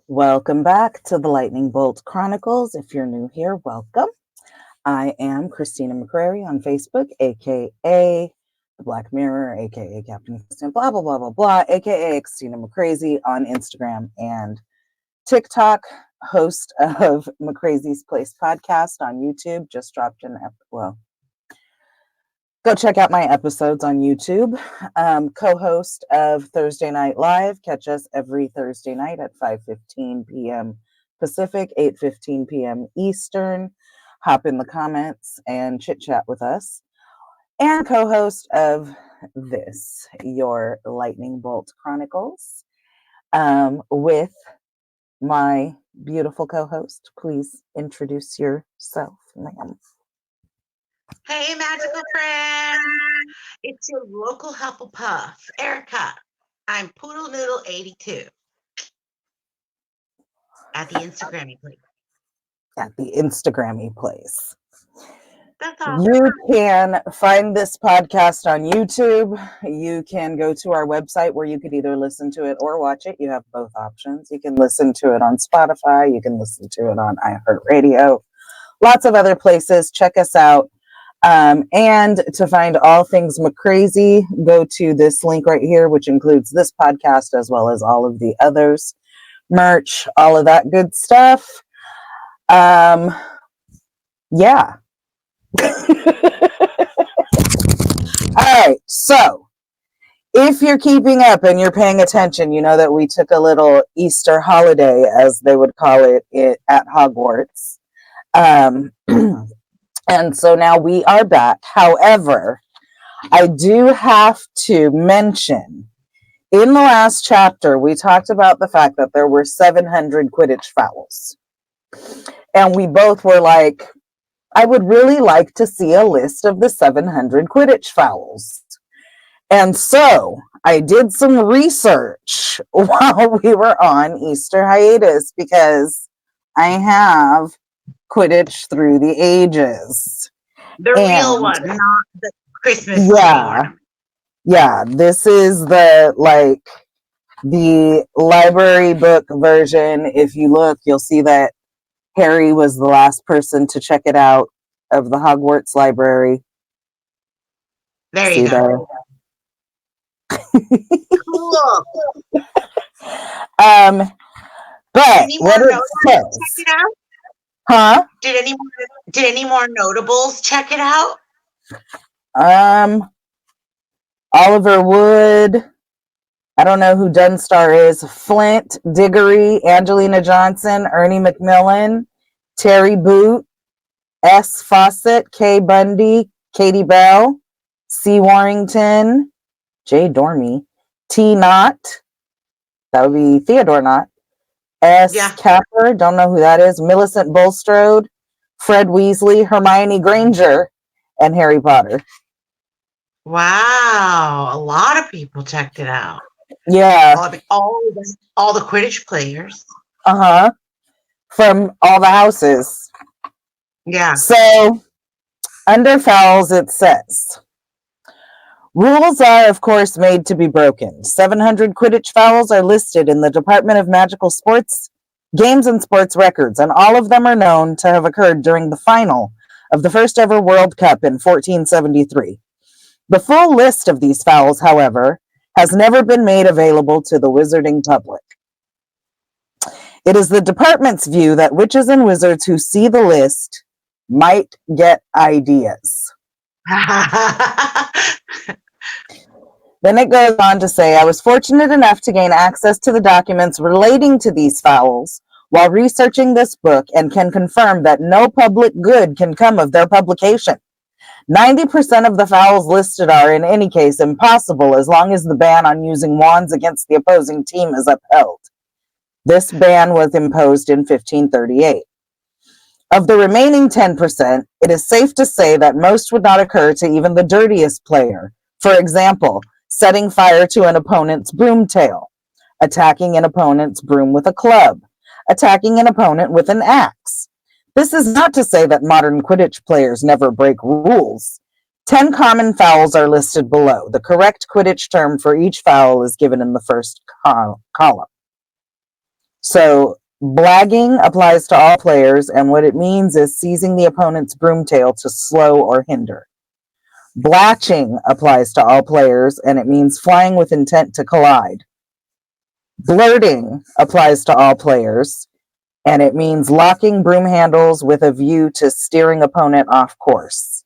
Welcome back to the Lightning Bolt Chronicles. If you're new here, welcome. I am Christina McCrary on Facebook, aka The Black Mirror, aka Captain Kristen, blah, blah, blah, blah, blah, aka Christina McCrazy on Instagram and TikTok, host of McCrazy's Place podcast on YouTube. Just dropped go check out my episodes on YouTube. Co-host of Thursday Night Live. Catch us every Thursday night at 5:15 p.m. Pacific, 8:15 p.m. Eastern. Hop in the comments and chit-chat with us. And co-host of this, your Lightning Bolt Chronicles, with my beautiful co-host. Please introduce yourself, ma'am. Hey, magical friend. It's your local Hufflepuff, Erica. I'm Poodle Noodle 82 at the Instagrammy place. At the Instagrammy place. That's all. You can find this podcast on YouTube. You can go to our website where you could either listen to it or watch it. You have both options. You can listen to it on Spotify. You can listen to it on iHeartRadio. Lots of other places. Check us out. And to find all things McCrazy, go to this link right here, which includes this podcast as well as all of the others, merch, all of that good stuff. Yeah. All right. So if you're keeping up and you're paying attention, you know that we took a little Easter holiday, as they would call it at Hogwarts. And so now we are back. However, I do have to mention, in the last chapter, we talked about the fact that there were 700 Quidditch fouls. And we both were like, I would really like to see a list of the 700 Quidditch fouls. And so I did some research while we were on Easter hiatus, because I have Quidditch Through the Ages. The real one, not the Christmas one. Yeah, this is the library book version. If you look, you'll see that Harry was the last person to check it out of the Hogwarts library. There you go. Cool. But what it says, check it out? Huh? Did any more notables check it out? Oliver Wood. I don't know who Dunstar is. Flint, Diggory, Angelina Johnson, Ernie Macmillan, Terry Boot, S. Fawcett, Kay Bundy, Katie Bell, C. Warrington, J. Dormy, T. Knott. That would be Theodore Knott. S. Capper, don't know who that is. Millicent Bulstrode, Fred Weasley, Hermione Granger, and Harry Potter. Wow, a lot of people checked it out. Yeah. All the Quidditch players. From all the houses. Yeah. So, under fouls, it says, rules are, of course, made to be broken. 700 Quidditch fouls are listed in the Department of Magical Sports, Games and Sports Records, and all of them are known to have occurred during the final of the first ever World Cup in 1473. The full list of these fouls, however, has never been made available to the wizarding public. It is the department's view that witches and wizards who see the list might get ideas. Then it goes on to say, I was fortunate enough to gain access to the documents relating to these fouls while researching this book, and can confirm that no public good can come of their publication. 90% of the fouls listed are, in any case, impossible as long as the ban on using wands against the opposing team is upheld. This ban was imposed in 1538. Of the remaining 10%, it is safe to say that most would not occur to even the dirtiest player. For example, setting fire to an opponent's broomtail, attacking an opponent's broom with a club, attacking an opponent with an axe. This is not to say that modern Quidditch players never break rules. 10 common fouls are listed below. The correct Quidditch term for each foul is given in the first column. So, blagging applies to all players, and what it means is seizing the opponent's broomtail to slow or hinder. Blatching applies to all players, and it means flying with intent to collide. Blurting applies to all players, and it means locking broom handles with a view to steering opponent off course.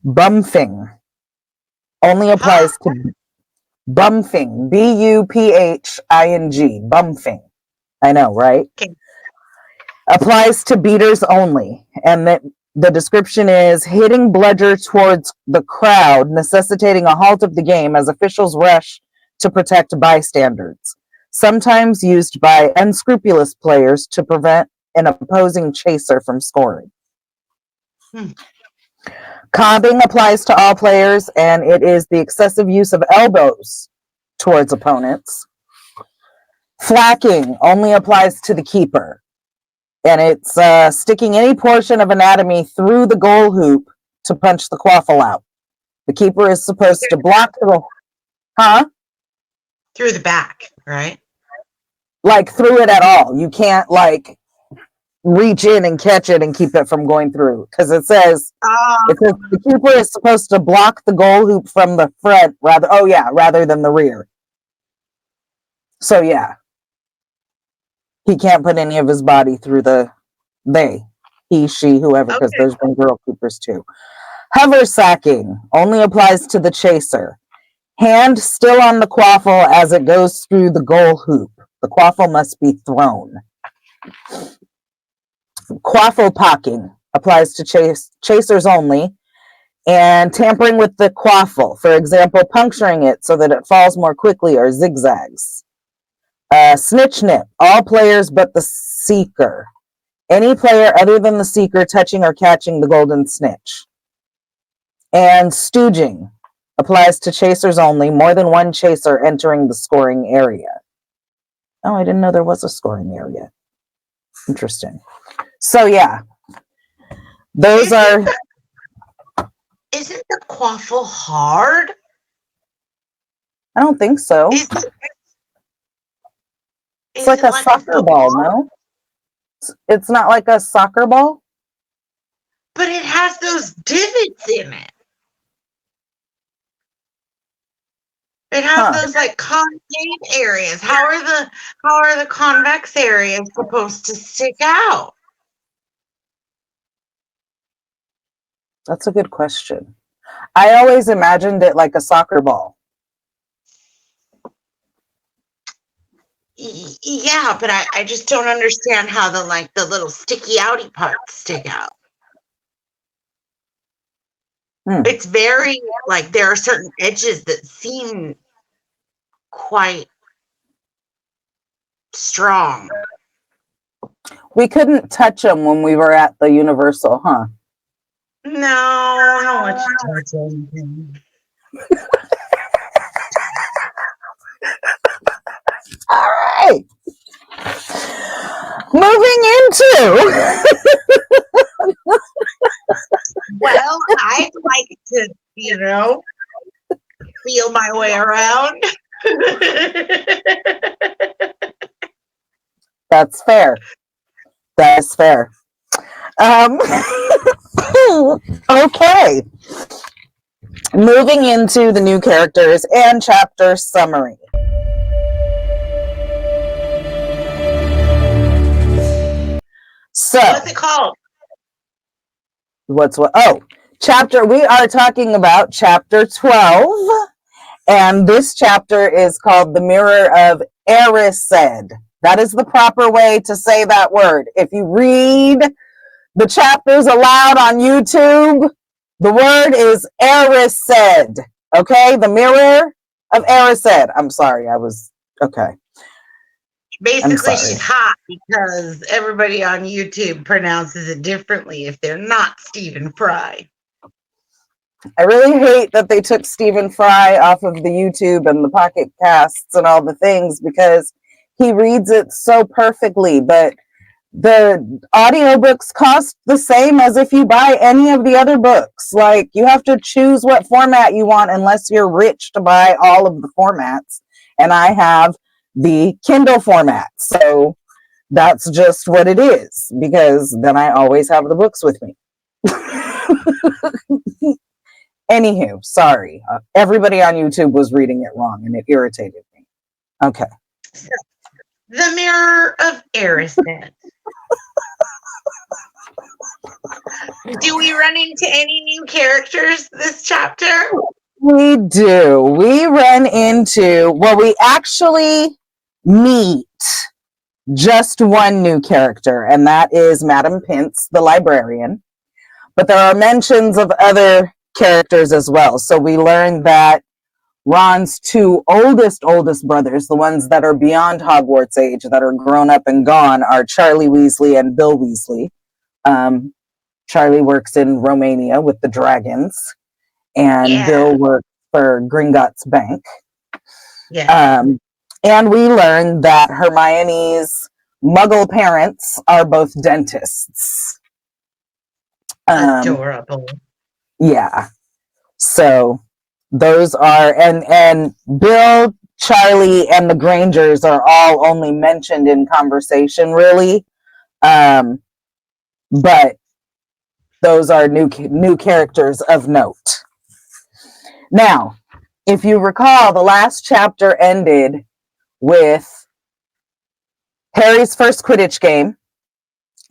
Bumphing only applies to bumphing, B-U-P-H-I-N-G, bumphing. I know, right? Okay. Applies to beaters only, and the description is hitting bludger towards the crowd, necessitating a halt of the game as officials rush to protect bystanders, sometimes used by unscrupulous players to prevent an opposing chaser from scoring. Cobbing applies to all players, and it is the excessive use of elbows towards opponents. Flacking only applies to the keeper, and it's sticking any portion of anatomy through the goal hoop to punch the quaffle out. The keeper is supposed to block the... Through the back, right? Like, through it at all. You can't, like, reach in and catch it and keep it from going through. Because it says the keeper is supposed to block the goal hoop from the front rather than the rear. So, yeah. He can't put any of his body through he, she, whoever, because there's been girl keepers too. Hover sacking only applies to the chaser. Hand still on the quaffle as it goes through the goal hoop. The quaffle must be thrown. Quaffle pocking applies to chasers only, and tampering with the quaffle, for example, puncturing it so that it falls more quickly or zigzags. Snitch nip, all players but the seeker. Any player other than the seeker touching or catching the golden snitch. And stooging applies to chasers only, more than one chaser entering the scoring area. Oh, I didn't know there was a scoring area. Interesting. So, yeah. Those Isn't the quaffle hard? I don't think so. It's like a soccer ball, no? It's not like a soccer ball? But it has those divots in it. It has those like concave areas. How are the convex areas supposed to stick out? That's a good question. I always imagined it like a soccer ball. Yeah, but I just don't understand how the little sticky outy parts stick out. It's very like there are certain edges that seem quite strong. We couldn't touch them when we were at the Universal, huh? No, I don't want you to touch anything. All right. Moving into. Well, I'd like to, feel my way around. That's fair. That's fair. Okay. Moving into the new characters and chapter summary. So, what's it called? Chapter, we are talking about chapter 12, and this chapter is called The Mirror of Erised. That is the proper way to say that word. If you read the chapters aloud on YouTube, the word is Erised. Okay? The Mirror of Erised. I'm sorry, okay. Basically, she's hot because everybody on YouTube pronounces it differently if they're not Stephen Fry. I really hate that they took Stephen Fry off of the YouTube and the Pocket Casts and all the things because he reads it so perfectly, but the audiobooks cost the same as if you buy any of the other books. Like, you have to choose what format you want unless you're rich to buy all of the formats. And I have the Kindle format. So that's just what it is, because then I always have the books with me. Anywho, sorry. Everybody on YouTube was reading it wrong and it irritated me. Okay. So, the Mirror of Erised. Do we run into any new characters this chapter? We do. We run into, well, we actually meet just one new character, and that is Madam Pince, the librarian. But there are mentions of other characters as well. So we learn that Ron's two oldest brothers, the ones that are beyond Hogwarts age, that are grown up and gone, are Charlie Weasley and Bill Weasley. Charlie works in Romania with the dragons, and Bill works for Gringotts Bank. Yeah. And we learn that Hermione's Muggle parents are both dentists. Adorable. Yeah. So those are, and Bill, Charlie, and the Grangers are all only mentioned in conversation, really. But those are new characters of note. Now, if you recall, the last chapter ended with Harry's first Quidditch game.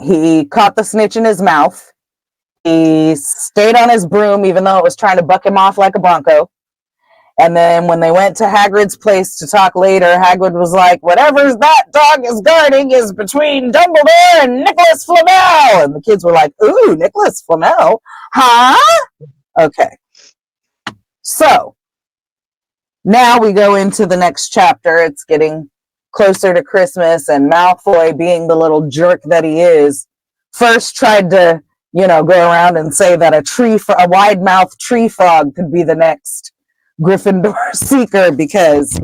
He caught the snitch in his mouth. He stayed on his broom, even though it was trying to buck him off like a bronco. And then when they went to Hagrid's place to talk later, Hagrid was like, whatever that dog is guarding is between Dumbledore and Nicholas Flamel. And the kids were like, ooh, Nicholas Flamel? Huh? Okay. So now we go into the next chapter. It's getting closer to Christmas, and Malfoy, being the little jerk that he is, first tried to, go around and say that a wide-mouthed tree frog could be the next Gryffindor seeker because,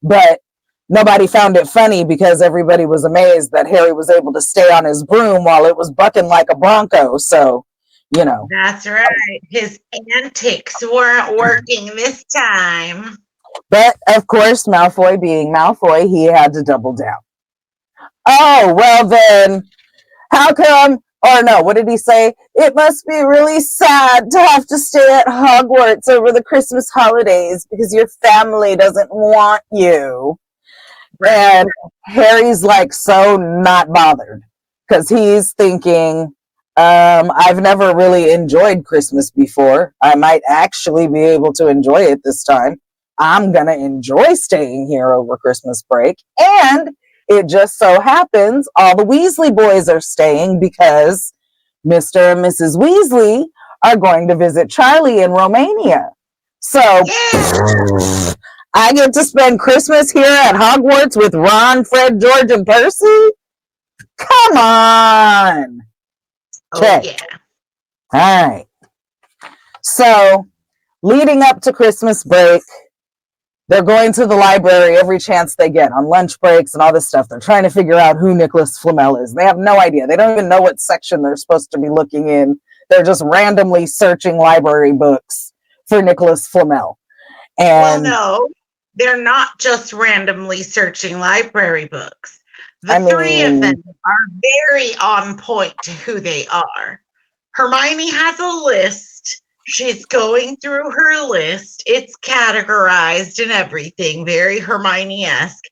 but nobody found it funny because everybody was amazed that Harry was able to stay on his broom while it was bucking like a bronco. So, That's right. His antics weren't working this time. But, of course, Malfoy being Malfoy, he had to double down. Oh, well then, how come, or no, what did he say? It must be really sad to have to stay at Hogwarts over the Christmas holidays because your family doesn't want you. Right. And Harry's like so not bothered because he's thinking, I've never really enjoyed Christmas before. I might actually be able to enjoy it this time. I'm going to enjoy staying here over Christmas break. And it just so happens all the Weasley boys are staying because Mr. and Mrs. Weasley are going to visit Charlie in Romania. So I get to spend Christmas here at Hogwarts with Ron, Fred, George, and Percy? Come on. Okay. Oh, yeah. All right. So leading up to Christmas break, they're going to the library every chance they get on lunch breaks and all this stuff. They're trying to figure out who Nicholas Flamel is. They have no idea. They don't even know what section they're supposed to be looking in. They're just randomly searching library books for Nicholas Flamel. And no, they're not just randomly searching library books. The three of them are very on point to who they are. Hermione has a list. She's going through her list. It's categorized and everything, very Hermione-esque.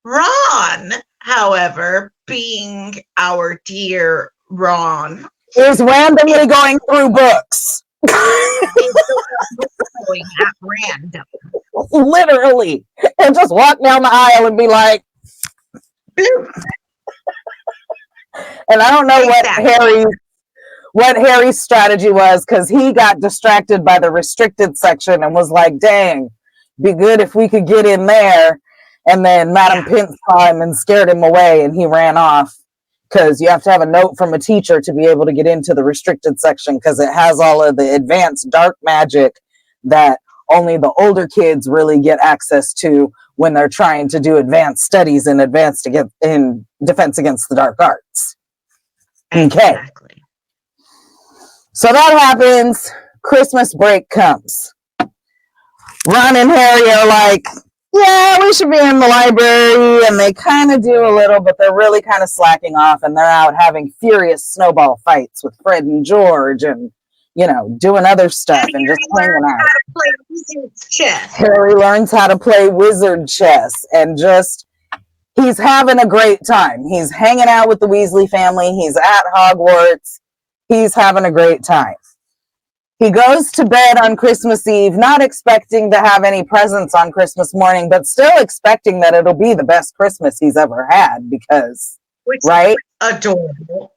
Ron, however, being our dear Ron, is randomly going through books. Going at random. Literally. And just walk down the aisle and be like, and I don't know what Harry's strategy was, because he got distracted by the restricted section and was like, dang, be good if we could get in there. And then Madam Pince saw him and scared him away, and he ran off, because you have to have a note from a teacher to be able to get into the restricted section, because it has all of the advanced dark magic that only the older kids really get access to, when they're trying to do advanced studies in defense against the dark arts. Okay. Exactly. So that happens. Christmas break comes. Ron and Harry are like, yeah, we should be in the library. And they kind of do a little, but they're really kind of slacking off. And they're out having furious snowball fights with Fred and George and, doing other stuff and just hanging out. Harry learns how to play wizard chess and he's having a great time. He's hanging out with the Weasley family. He's at Hogwarts. He's having a great time. He goes to bed on Christmas Eve, not expecting to have any presents on Christmas morning, but still expecting that it'll be the best Christmas he's ever had because, right? Adorable.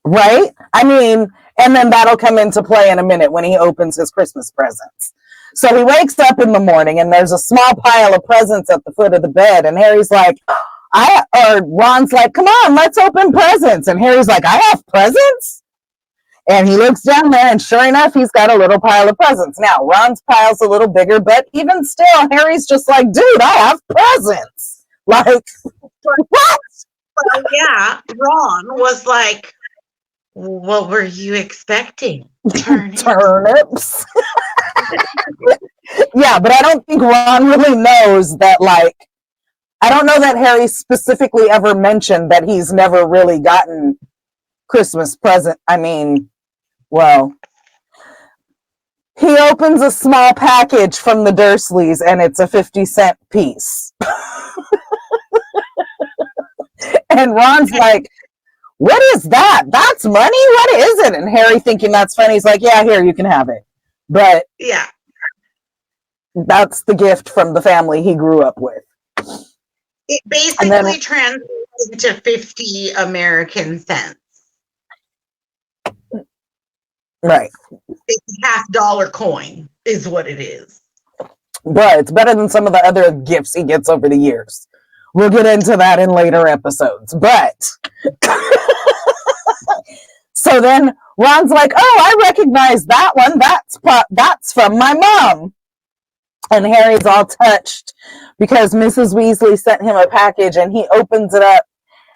Right? I mean, and then that'll come into play in a minute when he opens his Christmas presents. So he wakes up in the morning and there's a small pile of presents at the foot of the bed. And Harry's like, Ron's like, come on, let's open presents. And Harry's like, I have presents? And he looks down there and sure enough, he's got a little pile of presents. Now, Ron's pile's a little bigger, but even still, Harry's just like, dude, I have presents. Like, what? Well, yeah, Ron was like, what were you expecting? Turnips. Yeah, but I don't think Ron really knows that, I don't know that Harry specifically ever mentioned that he's never really gotten Christmas present. I mean, well, he opens a small package from the Dursleys and it's a 50-cent piece. And Ron's like, what is that? That's money? What is it? And Harry, thinking that's funny, he's like, yeah, here, you can have it. But yeah, that's the gift from the family he grew up with. It basically translates into 50 American cents. Right. It's $50 coin is what it is. But it's better than some of the other gifts he gets over the years. We'll get into that in later episodes. But so then Ron's like, oh, I recognize that one. That's from my mom. And Harry's all touched because Mrs. Weasley sent him a package and he opens it up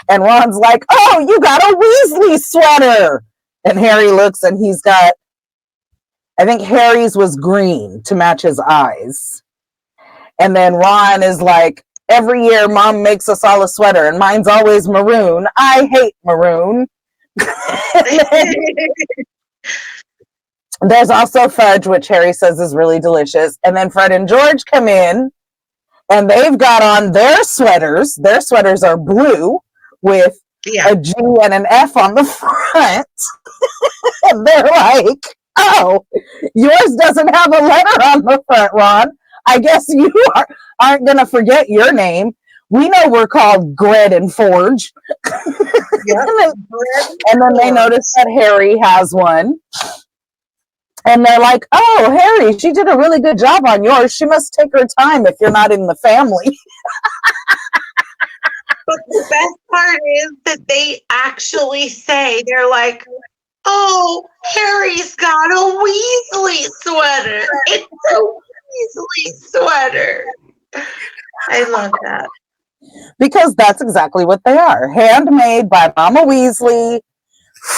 and Ron's like, oh, you got a Weasley sweater. And Harry looks and he's got, I think Harry's was green to match his eyes. And then Ron is like, every year mom makes us all a sweater and mine's always maroon. I hate maroon. There's also fudge, which Harry says is really delicious. And then Fred and George come in and they've got on their sweaters. Their sweaters are blue with a G and an F on the front. And they're like, oh, yours doesn't have a letter on the front, Ron. I guess you aren't going to forget your name. We know we're called Gred and Forge. Yep. And then they notice that Harry has one. And they're like, oh, Harry, she did a really good job on yours. She must take her time if you're not in the family. But the best part is that they actually say, they're like, oh, Harry's got a Weasley sweater. It's a Weasley sweater. I love that. Because that's exactly what they are. Handmade by Mama Weasley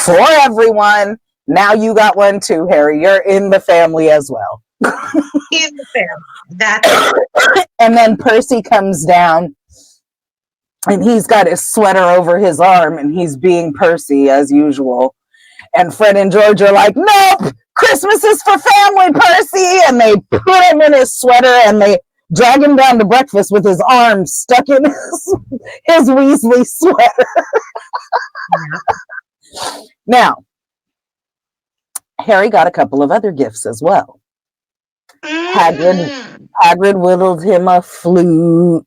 for everyone. Now you got one too, Harry. You're in the family as well. In the family. That's And then Percy comes down and he's got his sweater over his arm and he's being Percy as usual. And Fred and George are like, nope, Christmas is for family, Percy. And they put him in his sweater and they drag him down to breakfast with his arm stuck in his Weasley sweater. Now, Harry got a couple of other gifts as well. Hagrid whittled him a flute.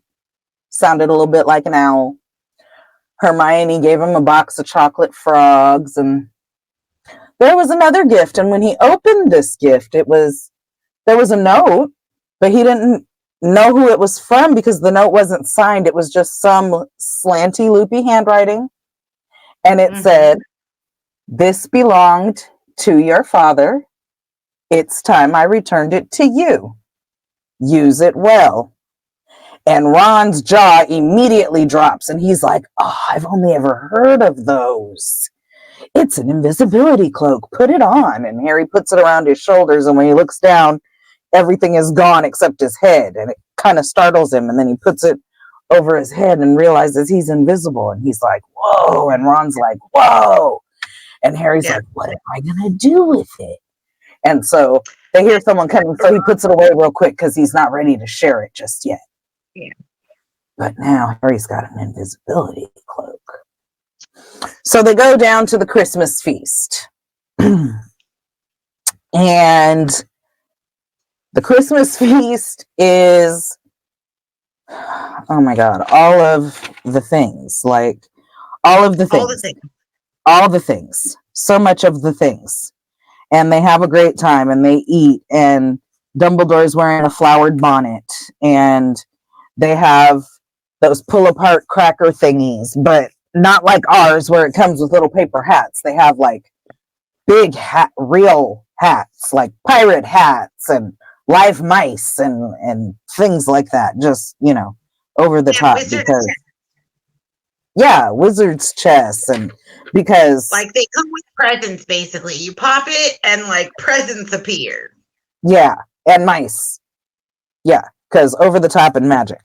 Sounded a little bit like an owl. Hermione gave him a box of chocolate frogs. And there was another gift. And when he opened this gift, there was a note, but he didn't know who it was from because the note wasn't signed. It was just some slanty, loopy handwriting. And it said, this belonged to your father. It's time I returned it to you. Use it well. And Ron's jaw immediately drops, and he's like, oh, I've only ever heard of those. It's an invisibility cloak. Put it on. And Harry puts it around his shoulders, and when he looks down, everything is gone except his head, and it kind of startles him. And then he puts it over his head and realizes he's invisible, and he's like, whoa. And Ron's like, whoa. And Harry's like, what am I gonna do with it? And so they hear someone coming, so he puts it away real quick because he's not ready to share it just yet. Yeah. But now Harry's got an invisibility cloak. So they go down to the Christmas feast. And the Christmas feast is, oh my God, all of the things. Like, all of the things. All the things. So much of the things. And they have a great time, and they eat, and Dumbledore's wearing a flowered bonnet, and they have those pull-apart cracker thingies, but not like ours where it comes with little paper hats. They have like big real hats, like pirate hats and live mice and things like that. Just, you know, over the top. Because wizard's chess. And because like they come with presents, basically. You pop it and like presents appear. Yeah, and mice. Yeah, because over the top and magic.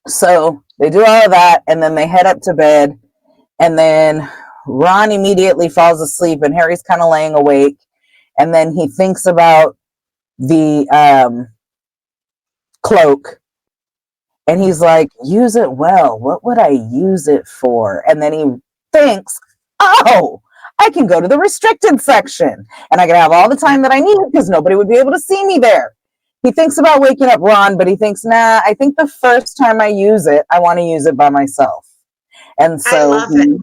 So they do all of that, and then they head up to bed, and then Ron immediately falls asleep, and Harry's kind of laying awake, and then he thinks about the cloak, and he's like, use it well. What would I use it for? And then he thinks, oh, I can go to the restricted section, and I can have all the time that I need because nobody would be able to see me there. He thinks about waking up Ron, but he thinks, nah, I think the first time I use it, I want to use it by myself. And so, I love it.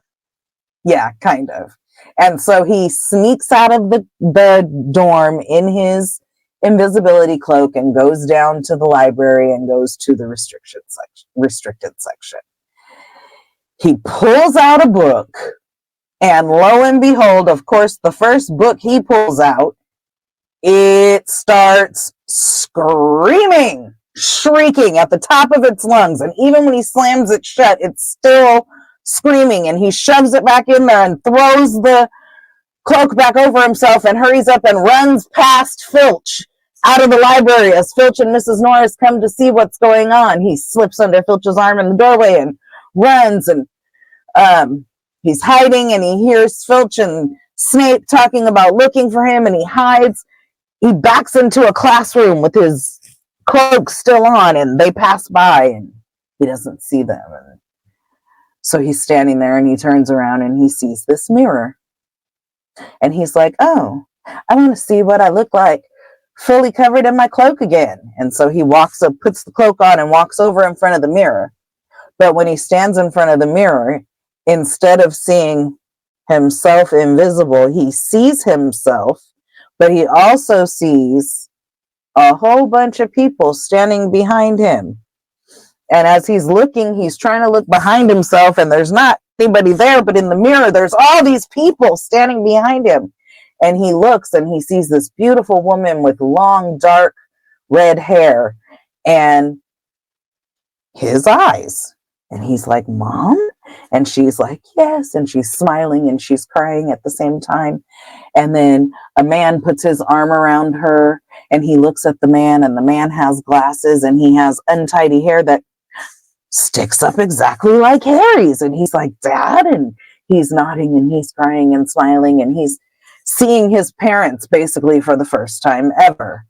Yeah, kind of. And so he sneaks out of the dorm in his invisibility cloak and goes down to the library and goes to the restricted section. He pulls out a book, and lo and behold, of course, the first book he pulls out, it starts screaming, shrieking at the top of its lungs. And even when he slams it shut, it's still screaming. And he shoves it back in there and throws the cloak back over himself and hurries up and runs past Filch out of the library as Filch and Mrs. Norris come to see what's going on. He slips under Filch's arm in the doorway and runs, and he's hiding, and he hears Filch and Snape talking about looking for him, and he hides. He backs into a classroom with his cloak still on, and they pass by, and he doesn't see them. And so he's standing there, and he turns around, and he sees this mirror. And he's like, oh, I want to see what I look like fully covered in my cloak again. And so he walks up, puts the cloak on, and walks over in front of the mirror. But when he stands in front of the mirror, instead of seeing himself invisible, he sees himself, but he also sees a whole bunch of people standing behind him. And as he's looking, he's trying to look behind himself, and there's not anybody there, but in the mirror, there's all these people standing behind him. And he looks, and he sees this beautiful woman with long, dark, red hair and his eyes. And he's like, Mom? And she's like, yes. And she's smiling and she's crying at the same time. And then a man puts his arm around her, and he looks at the man, and the man has glasses, and he has untidy hair that sticks up exactly like Harry's. And he's like, Dad? And he's nodding, and he's crying and smiling, and he's seeing his parents basically for the first time ever.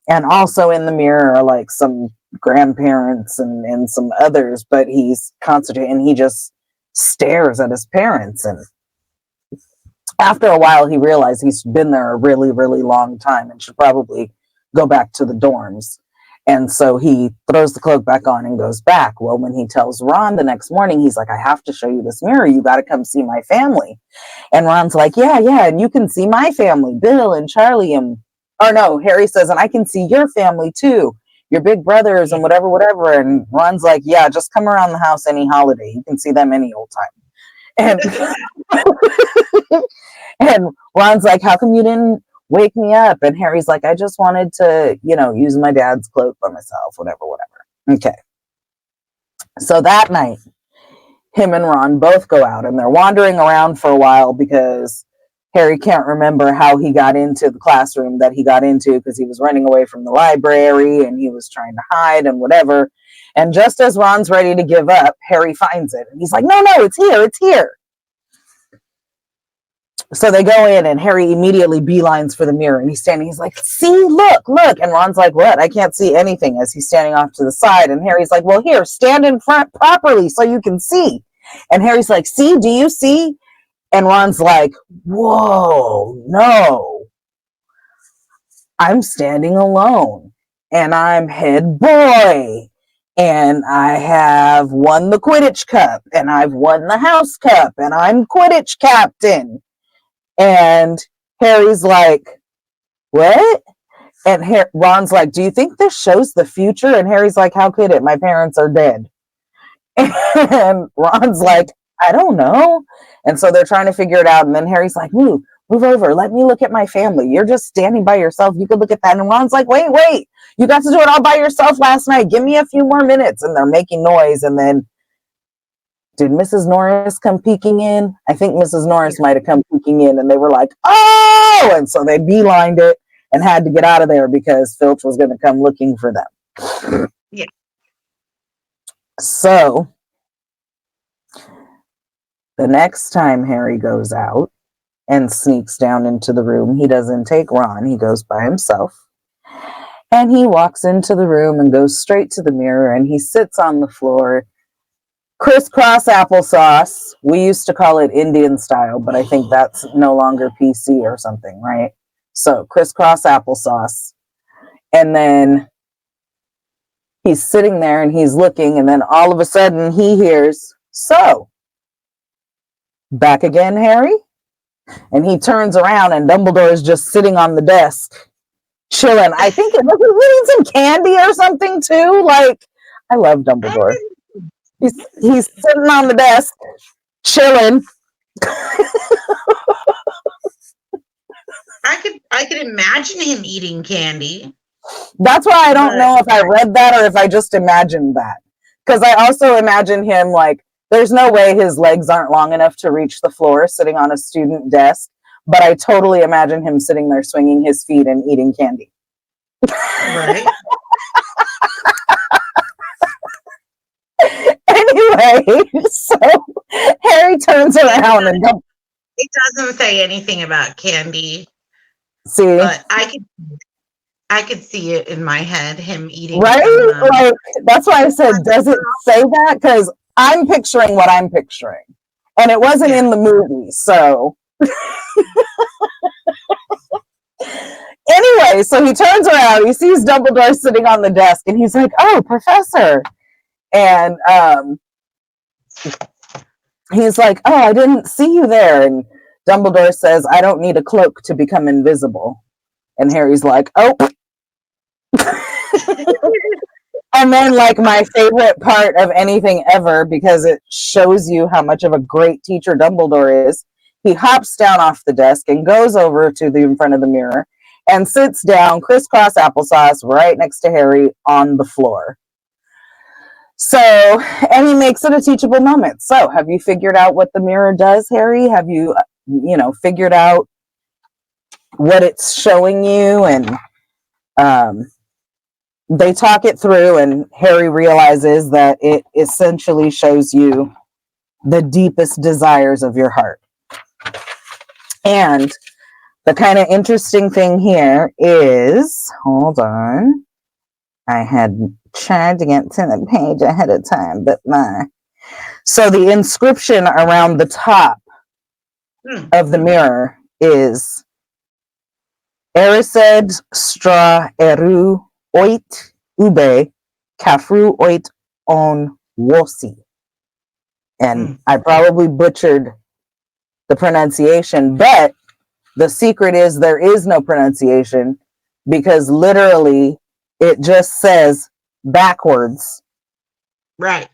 And also in the mirror are like some grandparents and some others, but he's concentrating, and he just stares at his parents. And after a while, he realized he's been there a really, really long time and should probably go back to the dorms. And so he throws the cloak back on and goes back. Well, when he tells Ron the next morning, he's like, I have to show you this mirror. You got to come see my family. And Ron's like, yeah, and you can see my family, Bill and Charlie. Harry says, and I can see your family too, your big brothers and whatever. And Ron's like, yeah, just come around the house any holiday. You can see them any old time. And and Ron's like, how come you didn't wake me up. And Harry's like, I just wanted to, use my dad's cloak by myself, whatever. Okay. So that night, him and Ron both go out and they're wandering around for a while because Harry can't remember how he got into the classroom that he got into because he was running away from the library and he was trying to hide and whatever. And just as Ron's ready to give up, Harry finds it. And he's like, no, it's here. So they go in and Harry immediately beelines for the mirror and he's standing. He's like, see, look. And Ron's like, what? I can't see anything, as he's standing off to the side. And Harry's like, well, here, stand in front properly so you can see. And Harry's like, see, do you see? And Ron's like, whoa, no. I'm standing alone and I'm head boy. And I have won the Quidditch Cup and I've won the House Cup and I'm Quidditch captain. And Harry's like, what? And Ron's like, do you think this shows the future? And Harry's like, how could it? My parents are dead. And Ron's like, I don't know. And so they're trying to figure it out. And then Harry's like, move over. Let me look at my family. You're just standing by yourself. You could look at that. And Ron's like, wait. You got to do it all by yourself last night. Give me a few more minutes. And they're making noise. And then did Mrs. Norris come peeking in? I think Mrs. Norris might have come peeking in. And they were like, oh! And so they beelined it and had to get out of there because Filch was going to come looking for them. Yeah. So the next time Harry goes out and sneaks down into the room, he doesn't take Ron. He goes by himself. And he walks into the room and goes straight to the mirror and he sits on the floor. Crisscross applesauce. We used to call it Indian style, but I think that's no longer PC or something, right? So crisscross applesauce. And then he's sitting there and he's looking, and then all of a sudden he hears, so, back again, Harry? And he turns around and Dumbledore is just sitting on the desk, chilling. I think it was eating some candy or something too. Like, I love Dumbledore. He's sitting on the desk, chilling. I could imagine him eating candy. That's why I don't know if I read that or if I just imagined that. Because I also imagine him like, there's no way his legs aren't long enough to reach the floor sitting on a student desk. But I totally imagine him sitting there swinging his feet and eating candy. Right. Anyway, so Harry turns around and it doesn't say anything about candy. See, but I could see it in my head, him eating. Right? Like, that's why I said, does it say that? Because I'm picturing what I'm picturing. And it wasn't in the movie, so. Anyway, so he turns around, he sees Dumbledore sitting on the desk, and he's like, oh, Professor. And he's like, oh, I didn't see you there. And Dumbledore says, I don't need a cloak to become invisible. And Harry's like, oh. And then, like, my favorite part of anything ever, because it shows you how much of a great teacher Dumbledore is, he hops down off the desk and goes over to the in front of the mirror and sits down, crisscross applesauce, right next to Harry on the floor. So, and he makes it a teachable moment. So, have you figured out what the mirror does, Harry? Have you, figured out what it's showing you? And they talk it through, and Harry realizes that it essentially shows you the deepest desires of your heart. And the kind of interesting thing here is, hold on, I had tried to get to the page ahead of time, but so the inscription around the top of the mirror is Erised stra eru oit ube kafru oit on wosi. And I probably butchered the pronunciation, but the secret is there is no pronunciation, because literally it just says backwards. Right.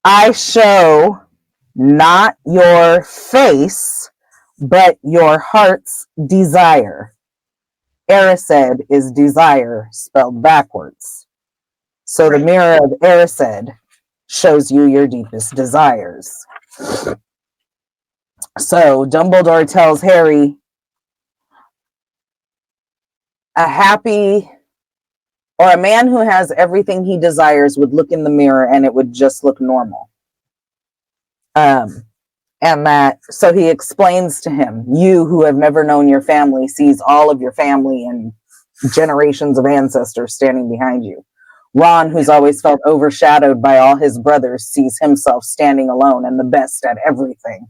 I show not your face, but your heart's desire. Erised is desire spelled backwards. So the mirror of Erised shows you your deepest desires. So Dumbledore tells Harry, a happy or a man who has everything he desires would look in the mirror and it would just look normal. And that, so he explains to him, you who have never known your family sees all of your family and generations of ancestors standing behind you. Ron, who's always felt overshadowed by all his brothers, sees himself standing alone and the best at everything.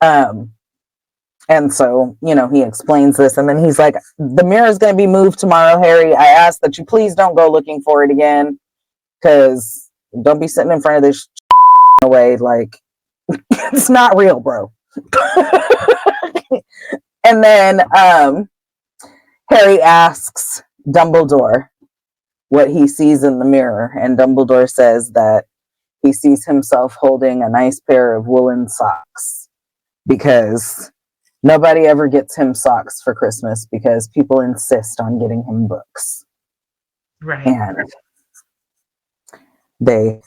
And so, you know, he explains this, and then he's like, the mirror is going to be moved tomorrow, Harry. I ask that you please don't go looking for it again, because don't be sitting in front of this away like it's not real, bro. And then Harry asks Dumbledore what he sees in the mirror, and Dumbledore says that he sees himself holding a nice pair of woolen socks, because nobody ever gets him socks for Christmas because people insist on getting him books. Right. And they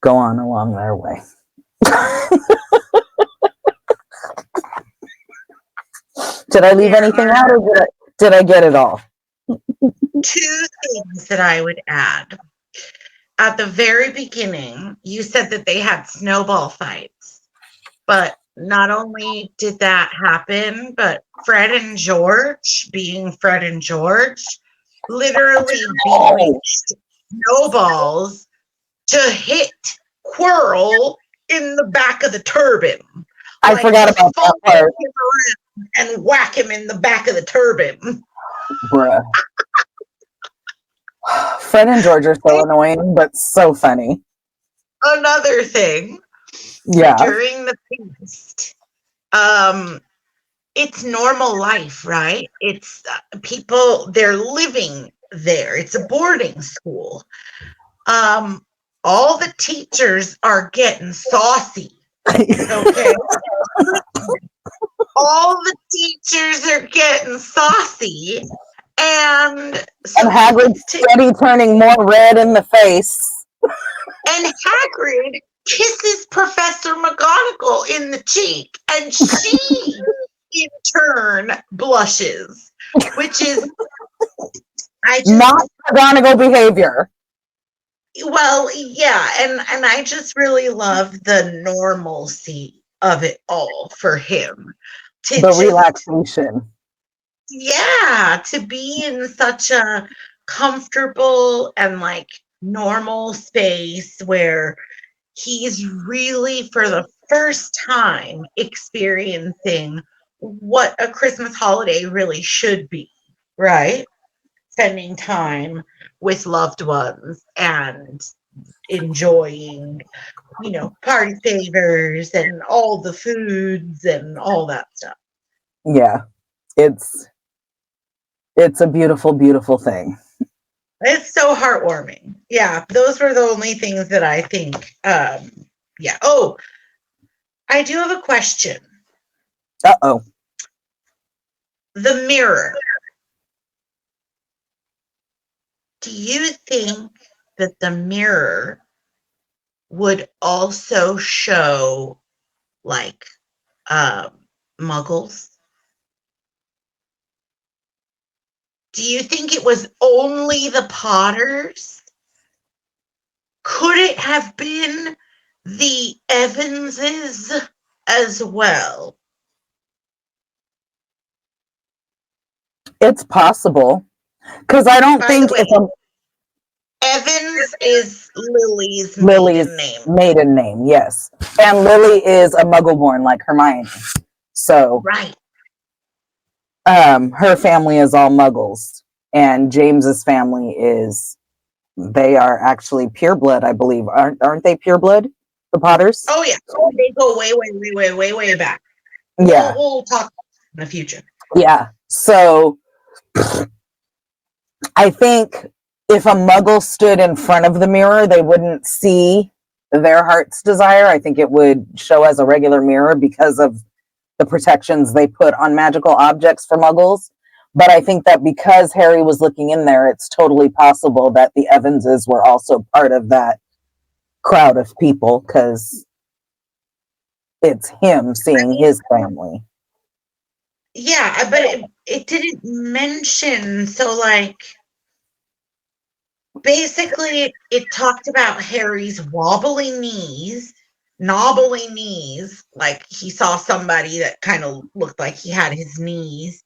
go on along their way. Did I leave anything out, or did I get it all? Two things that I would add. At the very beginning, you said that they had snowball fights, but not only did that happen, but Fred and George, being Fred and George, literally beat snowballs to hit Quirrell in the back of the turban. I forgot about that part. And whack him in the back of the turban. Bruh. Fred and George are so annoying, but so funny. Another thing. Yeah. During the feast, it's normal life, right? It's people, they're living there. It's a boarding school. All the teachers are getting saucy. Okay. All the teachers are getting saucy, and Hagrid's steady turning more red in the face. And Hagrid kisses Professor McGonagall in the cheek, and she in turn blushes, which is not McGonagall behavior. Well, yeah, and I just really love the normalcy of it all for him. The relaxation. Yeah, to be in such a comfortable and like normal space where he's really for the first time experiencing what a Christmas holiday really should be, right? Spending time with loved ones and enjoying, you know, party favors and all the foods and all that stuff. Yeah, it's a beautiful, beautiful thing. It's so heartwarming. Yeah, those were the only things that I think. Yeah. Oh, I do have a question. Uh-oh. The mirror. Do you think that the mirror would also show like muggles? Do you think it was only the Potters? Could it have been the Evanses as well? It's possible. Because I don't think it's a... Evans is Lily's maiden name, yes. And Lily is a Muggle-born like Hermione. So... Right. Her family is all Muggles, and James's family is, they are actually pureblood, I believe. Aren't they pureblood, the Potters? Oh yeah, they go way back. Yeah, we'll talk in the future. Yeah, so I think if a Muggle stood in front of the mirror, they wouldn't see their heart's desire. I think it would show as a regular mirror because of the protections they put on magical objects for Muggles. But I think that because Harry was looking in there, it's totally possible that the Evanses were also part of that crowd of people, because it's him seeing his family. Yeah, but it didn't mention, so like basically it talked about Harry's knobbly knees, like he saw somebody that kind of looked like he had his knees.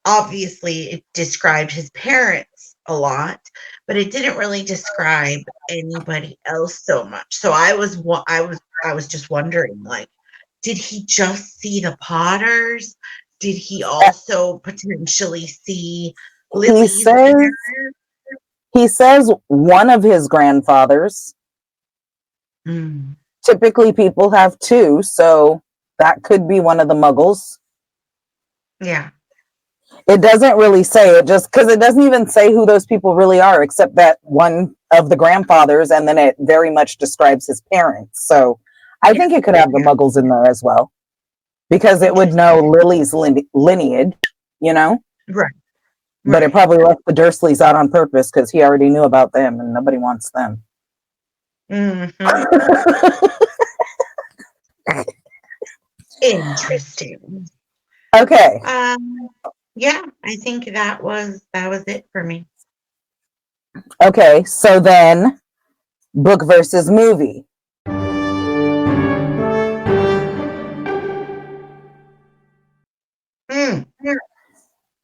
Obviously, it described his parents a lot, but it didn't really describe anybody else so much. So I was just wondering, like, did he just see the Potters? Did he also potentially see Lily's parents? He says one of his grandfathers. Mm. Typically, people have two, so that could be one of the Muggles. Yeah. It doesn't really say it, just because it doesn't even say who those people really are, except that one of the grandfathers, and then it very much describes his parents. So I think it could have the Muggles in there as well, because it would know Lily's lineage, you know? Right. But it probably left the Dursleys out on purpose because he already knew about them and nobody wants them. Mm-hmm. Interesting. Okay. Yeah, I think that was it for me. Okay, so then book versus movie.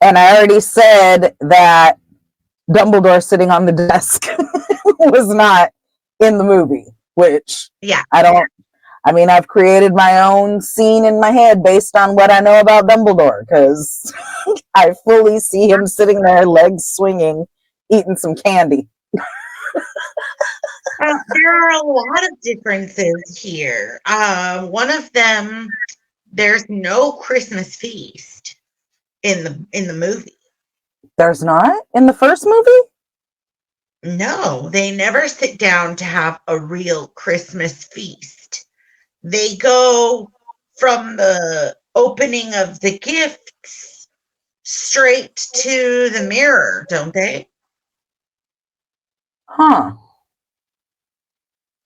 And I already said that Dumbledore sitting on the desk was not in the movie, which I've created my own scene in my head based on what I know about Dumbledore, because I fully see him sitting there, legs swinging, eating some candy. There are a lot of differences here. One of them, there's no Christmas feast in the movie. There's not? In the first movie? No, they never sit down to have a real Christmas feast. They go from the opening of the gifts straight to the mirror, don't they? Huh.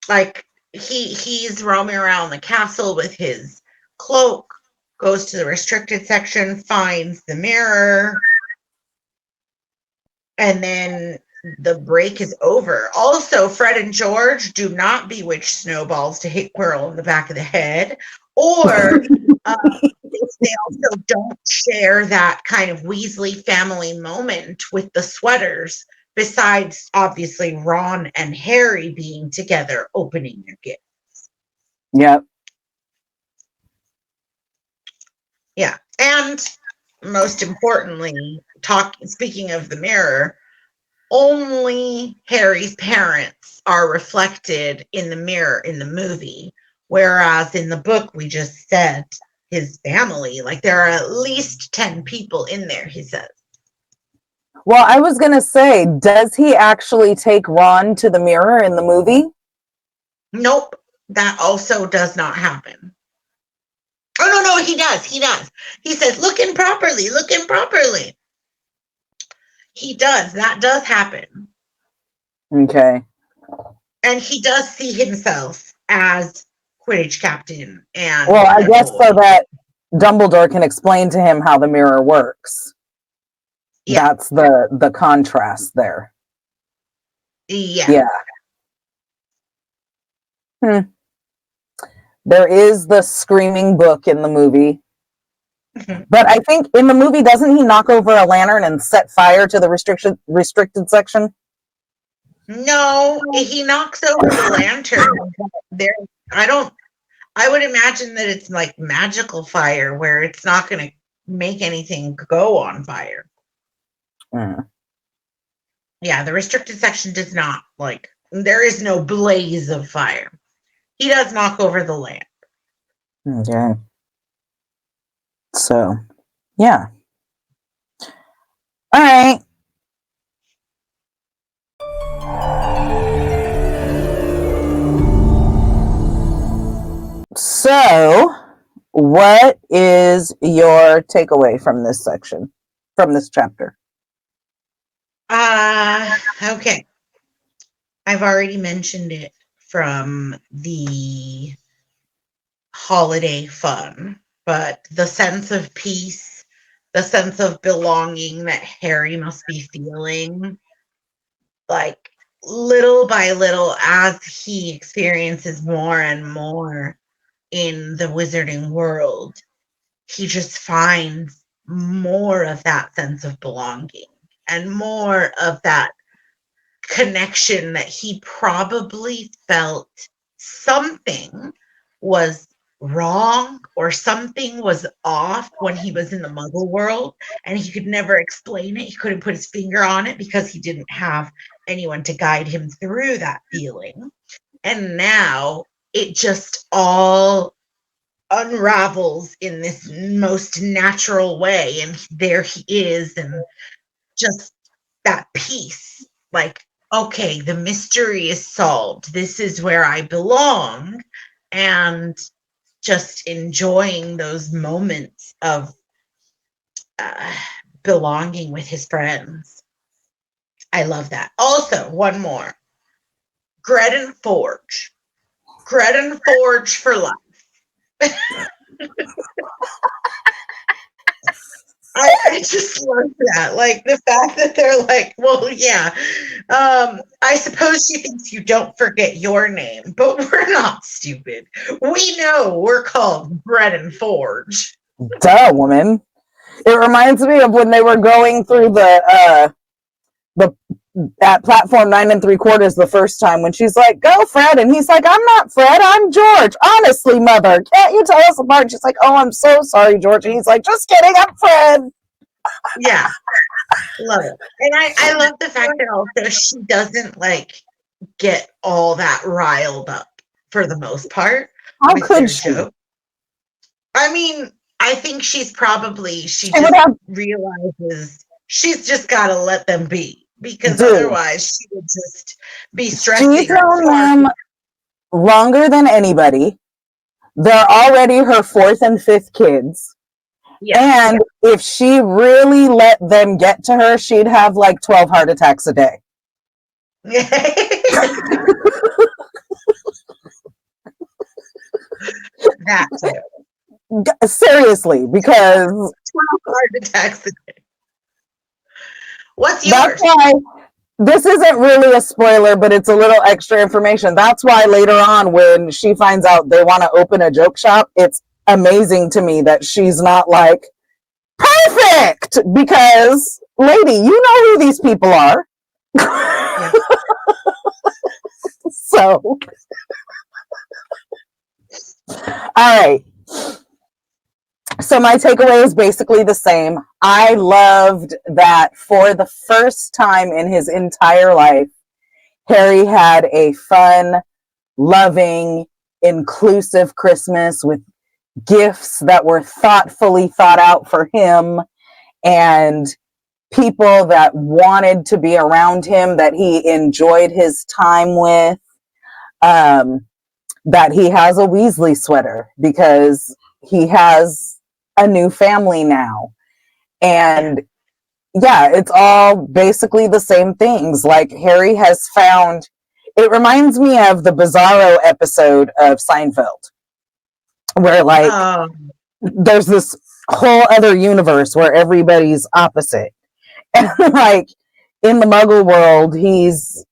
Like he's roaming around the castle with his cloak, goes to the restricted section, finds the mirror, and then the break is over. Also, Fred and George do not bewitch snowballs to hit Quirrell in the back of the head, or they also don't share that kind of Weasley family moment with the sweaters, besides obviously Ron and Harry being together opening their gifts. Yep. Yeah. And most importantly, speaking of the mirror, only Harry's parents are reflected in the mirror in the movie, whereas in the book we just said his family, like there are at least 10 people in there, he says. Well, I was going to say, does he actually take Ron to the mirror in the movie? Nope. That also does not happen. Oh, no, he does. He says, looking properly. He does. That does happen. Okay. And he does see himself as Quidditch captain. And well, I guess so that Dumbledore can explain to him how the mirror works. Yeah. That's the contrast there. Yeah. There is the screaming book in the movie. But I think in the movie, doesn't he knock over a lantern and set fire to the restricted section? No, he knocks over the lantern. I would imagine that it's like magical fire where it's not going to make anything go on fire. Yeah, the restricted section does not, like, there is no blaze of fire. He does knock over the lamp. Okay. So, yeah. All right. So, what is your takeaway from this section? from this chapter? Okay. I've already mentioned it from the holiday fun, but the sense of peace, the sense of belonging that Harry must be feeling, like little by little as he experiences more and more in the wizarding world, he just finds more of that sense of belonging and more of that connection that he probably felt something was wrong or something was off when he was in the muggle world, and he could never explain it. He couldn't put his finger on it because he didn't have anyone to guide him through that feeling. And now it just all unravels in this most natural way, and there he is, and just that peace, like, okay, the mystery is solved, this is where I belong, and just enjoying those moments of uh, belonging with his friends. I love that. Also, one more, Gredden Forge. Gredden Forge for life. I just love that. Like the fact that they're like, well, yeah, I suppose she thinks you don't forget your name, but we're not stupid. We know we're called Bread and Forge. Duh, woman. It reminds me of when they were going through the at platform 9 3/4 the first time when she's like, "Go, Fred," and he's like, "I'm not Fred, I'm George. Honestly, mother, can't you tell us apart?" She's like, "Oh, I'm so sorry, George," and he's like, "Just kidding, I'm Fred." Yeah, love it. And I love the fact that also she doesn't like get all that riled up for the most part How with could their she? joke. I mean, I think she She would just have, realizes she's just got to let them be, because dude. otherwise she would just be She's stressing known far. them longer than anybody. They're already her fourth and fifth kids. Yeah. And if she really let them get to her, she'd have like 12 heart attacks a day. That too. Seriously, because 12 heart attacks a day. What's that's yours? why this isn't really a spoiler, but it's a little extra information. That's why later on, when she finds out they want to open a joke shop, it's amazing to me that she's not like, perfect! Because, lady, you know who these people are. Yeah. So, all right. So my takeaway is basically the same. I loved that for the first time in his entire life, Harry had a fun, loving, inclusive Christmas with gifts that were thoughtfully thought out for him and people that wanted to be around him, that he enjoyed his time with. That he has a Weasley sweater because he has a new family now. And yeah, it's all basically the same things. Like Harry has found, it reminds me of the Bizarro episode of Seinfeld, where like there's this whole other universe where everybody's opposite. And like in the Muggle world, he's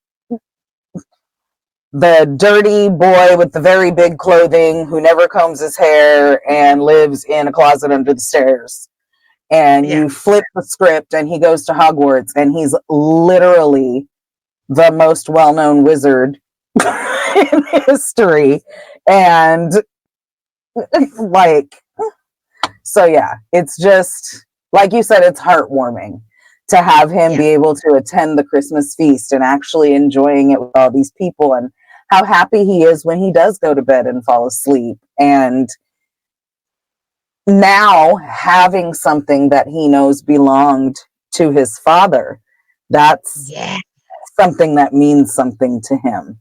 the dirty boy with the very big clothing who never combs his hair and lives in a closet under the stairs. And you flip the script and he goes to Hogwarts and he's literally the most well-known wizard in history. And like, so yeah, it's just, like you said, it's heartwarming to have him be able to attend the Christmas feast and actually enjoying it with all these people, and how happy he is when he does go to bed and fall asleep. And now having something that he knows belonged to his father, that's something that means something to him.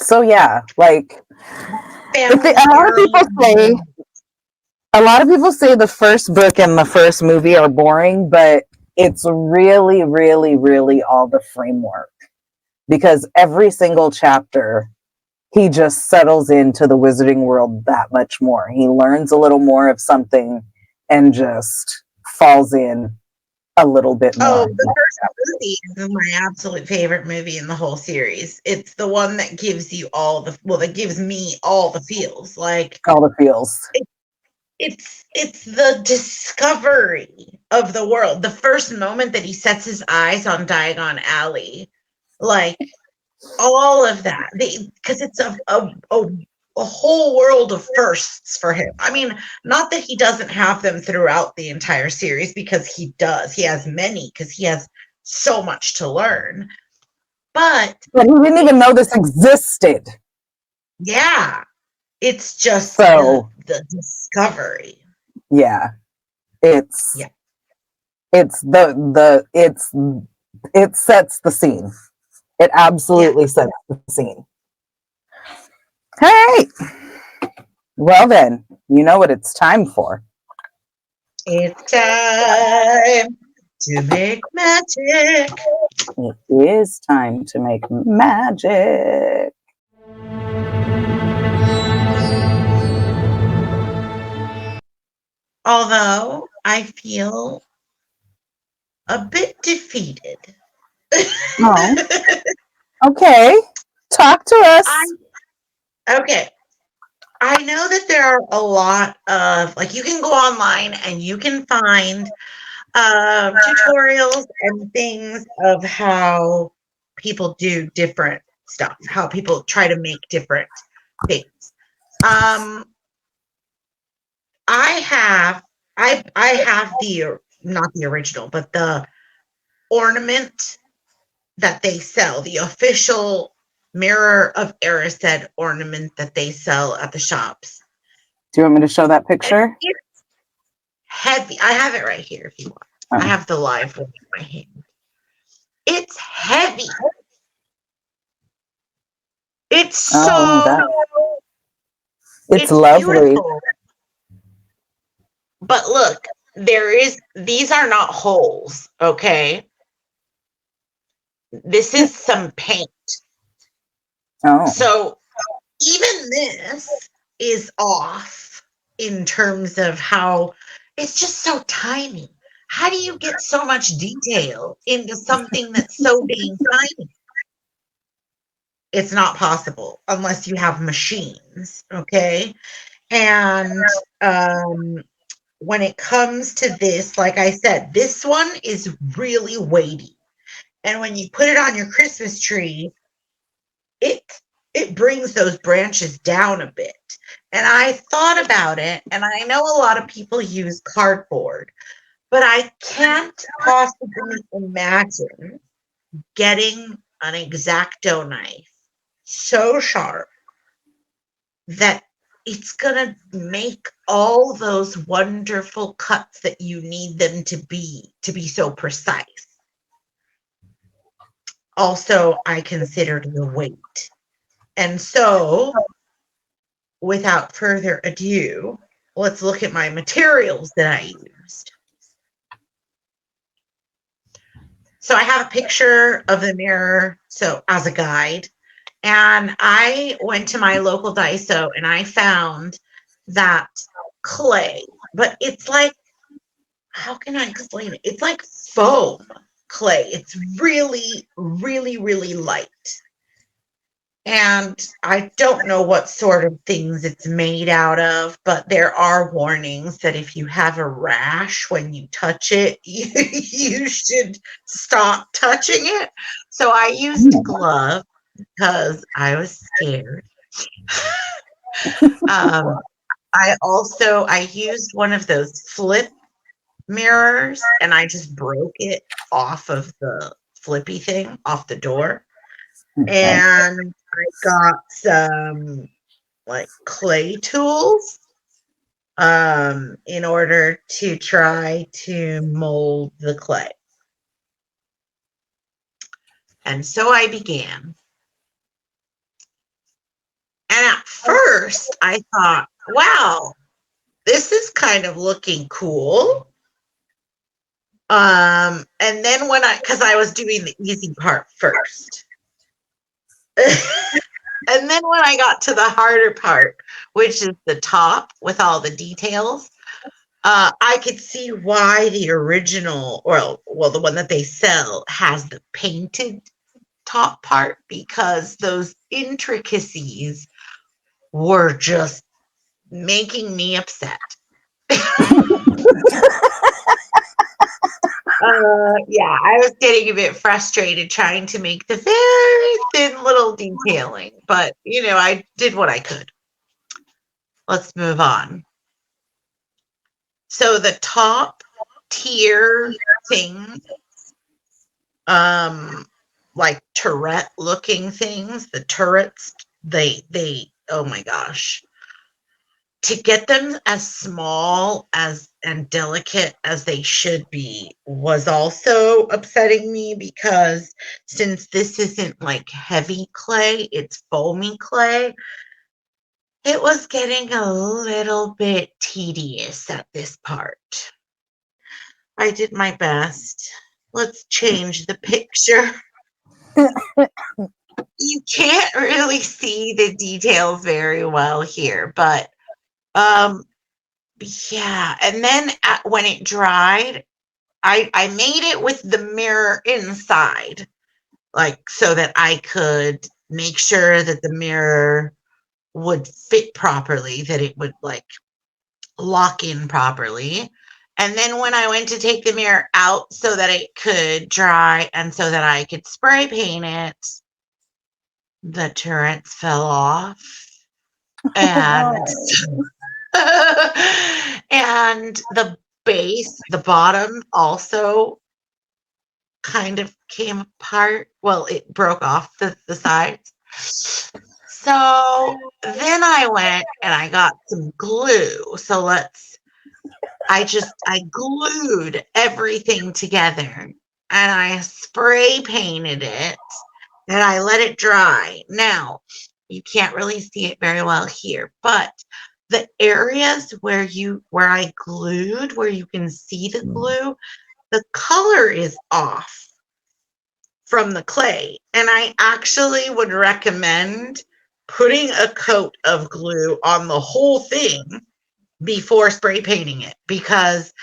So yeah, like a lot of people say A lot of people say the first book and the first movie are boring, but it's really, really, really all the framework. Because every single chapter, he just settles into the wizarding world that much more. He learns a little more of something and just falls in a little bit more. Oh, the first movie is my absolute favorite movie in the whole series. It's the one that gives you that gives me all the feels. Like all the feels. It's the discovery of the world. The first moment that he sets his eyes on Diagon Alley, like all of that, because it's a whole world of firsts for him. I mean, not that he doesn't have them throughout the entire series, because he does. He has many, because he has so much to learn. But he didn't even know this existed. Yeah, it's just so the discovery. Yeah, it sets the scene. It absolutely sets the scene. All right. Well then, you know what it's time for. It's time to make magic. It is time to make magic. Although I feel a bit defeated. Oh. Okay. Talk to us. Okay. I know that there are a lot of, like, you can go online and you can find tutorials and things of how people do different stuff, how people try to make different things. I have the, not the original, but the ornament that they sell, the official Mirror of Erised ornament that they sell at the shops. Do you want me to show that picture? It's heavy. I have it right here if you want. I have the live one in my hand. It's heavy. It's so it's lovely. Beautiful. But look, these are not holes, okay? This is some paint. Oh. So even this is off in terms of how it's just so tiny. How do you get so much detail into something that's so dang tiny? It's not possible unless you have machines, okay? And when it comes to this, like I said, this one is really weighty. And when you put it on your Christmas tree, it brings those branches down a bit. And I thought about it, and I know a lot of people use cardboard, but I can't possibly imagine getting an X-Acto knife so sharp that it's going to make all those wonderful cuts that you need them to be so precise. Also, I considered the weight. And so, without further ado, let's look at my materials that I used. So I have a picture of the mirror, so as a guide. And I went to my local Daiso and I found that clay, but it's like, how can I explain it? It's like foam clay. It's really, really, really light. And I don't know what sort of things it's made out of, but there are warnings that if you have a rash when you touch it, you should stop touching it. So I used gloves because I was scared. I used one of those flip mirrors and I just broke it off of the flippy thing off the door. Okay. And I got some like clay tools in order to try to mold the clay. And so I began. And at first I thought, wow, this is kind of looking cool. And then because I was doing the easy part first. And then when I got to the harder part, which is the top with all the details, I could see why the original, well, the one that they sell has the painted top part, because those intricacies were just making me upset. Yeah, I was getting a bit frustrated trying to make the very thin little detailing, but I did what I could. Let's move on. So the top tier things, like turret looking things, the turrets, they oh my gosh. To get them as small and delicate as they should be was also upsetting me, because since this isn't like heavy clay, it's foamy clay, it was getting a little bit tedious at this part. I did my best. Let's change the picture. You can't really see the details very well here, but yeah. And then when it dried, I made it with the mirror inside, like so that I could make sure that the mirror would fit properly, that it would like lock in properly. And then when I went to take the mirror out so that it could dry and so that I could spray paint it, the turrets fell off. And and the base, the bottom, also kind of came apart. Well, it broke off the sides. So then I went and I got some glue. So I glued everything together and I spray painted it and I let it dry. Now, you can't really see it very well here, but the areas where I glued, where you can see the glue, the color is off from the clay. And I actually would recommend putting a coat of glue on the whole thing before spray painting it, because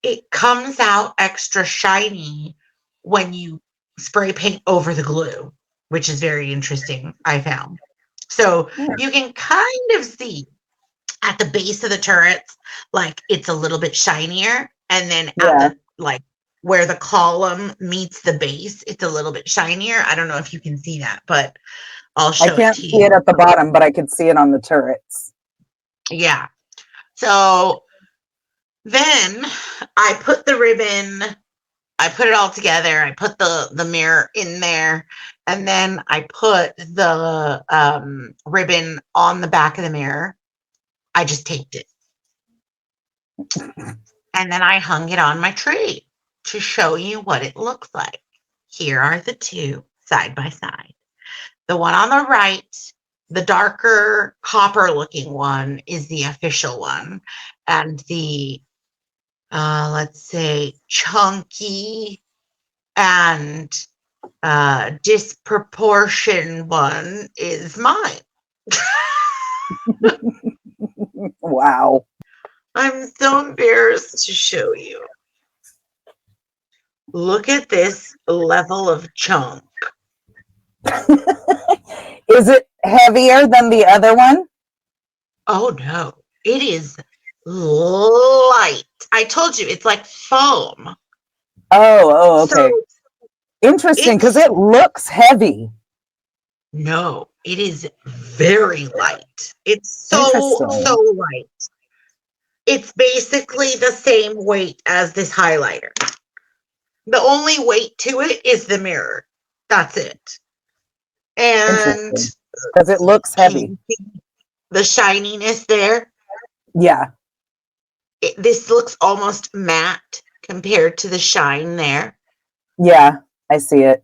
it comes out extra shiny when you spray paint over the glue, which is very interesting, I found. So you can kind of see at the base of the turrets, like it's a little bit shinier. And then at the, like where the column meets the base, it's a little bit shinier. I don't know if you can see that, but I'll show it to you. I can't see it at the bottom, but I could see it on the turrets. Yeah. So then I put the ribbon, I put it all together. I put the mirror in there, and then I put the ribbon on the back of the mirror. I just taped it. And then I hung it on my tree to show you what it looks like. Here are the two side by side. The one on the right, the darker copper looking one, is the official one. And the, let's say, chunky and disproportioned one is mine. Wow. I'm so embarrassed to show you. Look at this level of chunk. Is it heavier than the other one? Oh no, it is light. I told you, it's like foam. Oh, okay. So interesting, because it looks heavy. No, it is very light. It's so light. It's basically the same weight as this highlighter. The only weight to it is the mirror. That's it. And because it looks heavy. The shininess there. Yeah. This looks almost matte compared to the shine there. Yeah, I see it.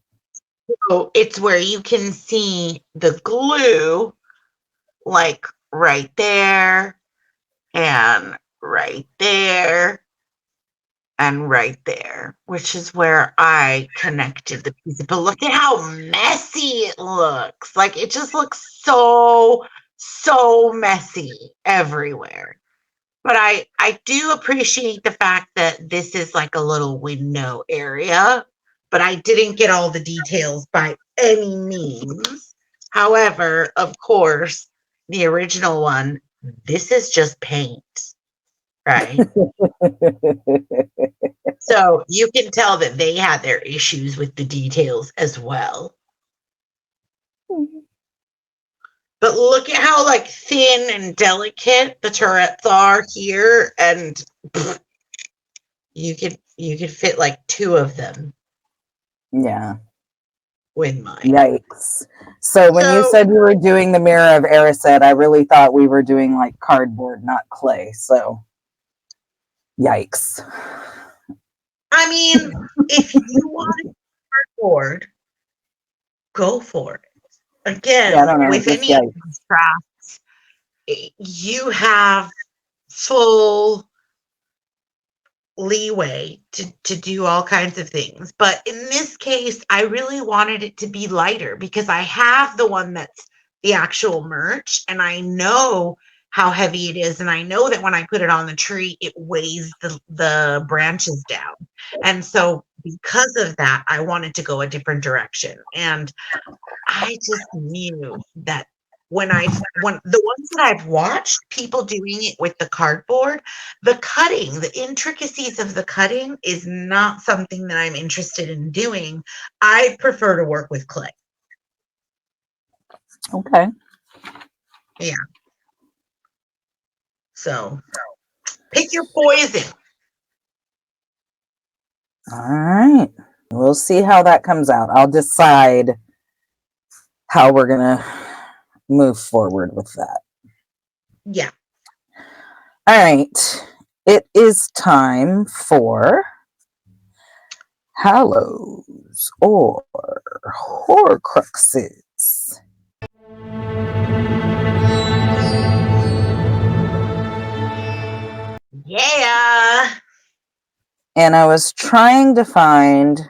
So it's where you can see the glue, like right there, and right there, and right there, which is where I connected the pieces. But look at how messy it looks. Like, it just looks so messy everywhere. But I do appreciate the fact that this is like a little window area, but I didn't get all the details by any means. However, of course, the original one, this is just paint, right? So you can tell that they had their issues with the details as well. But look at how like thin and delicate the turrets are here, and you could fit like 2 of them. Yeah. With mine. Yikes. So when you said you were doing the Mirror of Erised, I really thought we were doing like cardboard, not clay. So yikes. I mean, if you want cardboard, go for it. Again, yeah, I don't know, with any of these crafts, you have full leeway to do all kinds of things. But in this case, I really wanted it to be lighter because I have the one that's the actual merch, and I know how heavy it is, and I know that when I put it on the tree, it weighs the branches down. And so because of that, I wanted to go a different direction. And I just knew that when the ones that I've watched people doing it with the cardboard, the cutting, the intricacies of the cutting is not something that I'm interested in doing. I prefer to work with clay. Okay. Yeah. So pick your poison. All right. We'll see how that comes out. I'll decide how we're going to move forward with that. Yeah. All right. It is time for Hallows or Horcruxes. Yeah. And I was trying to find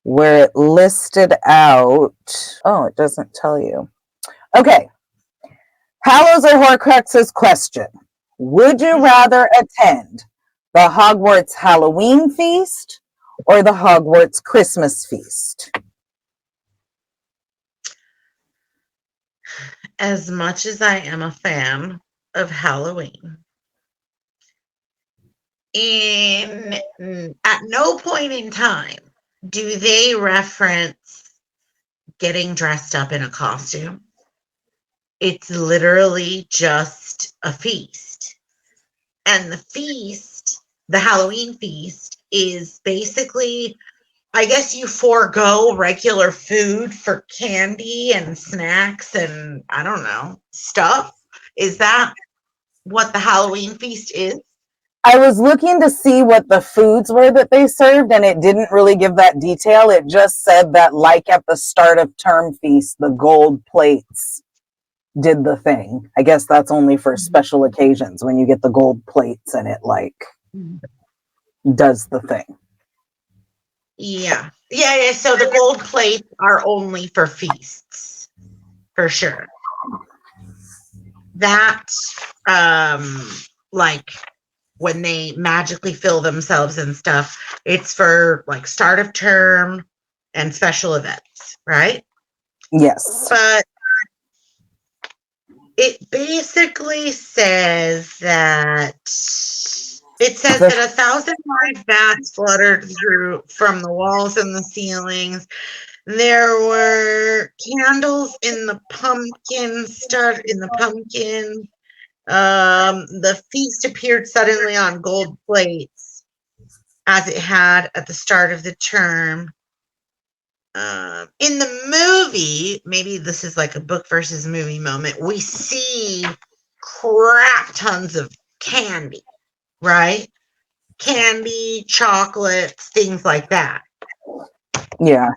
where it listed out. Oh, it doesn't tell you. Okay. Hallows or Horcruxes question. Would you rather attend the Hogwarts Halloween feast or the Hogwarts Christmas feast? As much as I am a fan of Halloween, at no point in time do they reference getting dressed up in a costume. It's literally just a feast. And the feast, the Halloween feast, is basically, I guess you forego regular food for candy and snacks and I don't know, stuff. Is that what the Halloween feast is? I was looking to see what the foods were that they served, and it didn't really give that detail. It just said that, like at the start of term feast, the gold plates did the thing. I guess that's only for special occasions when you get the gold plates and it like does the thing. Yeah. Yeah. So the gold plates are only for feasts, for sure. That, like, when they magically fill themselves and stuff, it's for like start of term and special events, right? Yes. But it basically says that 1,000 live bats fluttered through from the walls and the ceilings. There were candles in the pumpkin. The feast appeared suddenly on gold plates, as it had at the start of the term. In the movie, maybe this is like a book versus movie moment, we see crap tons of candy, right? Candy, chocolates, things like that. Yeah.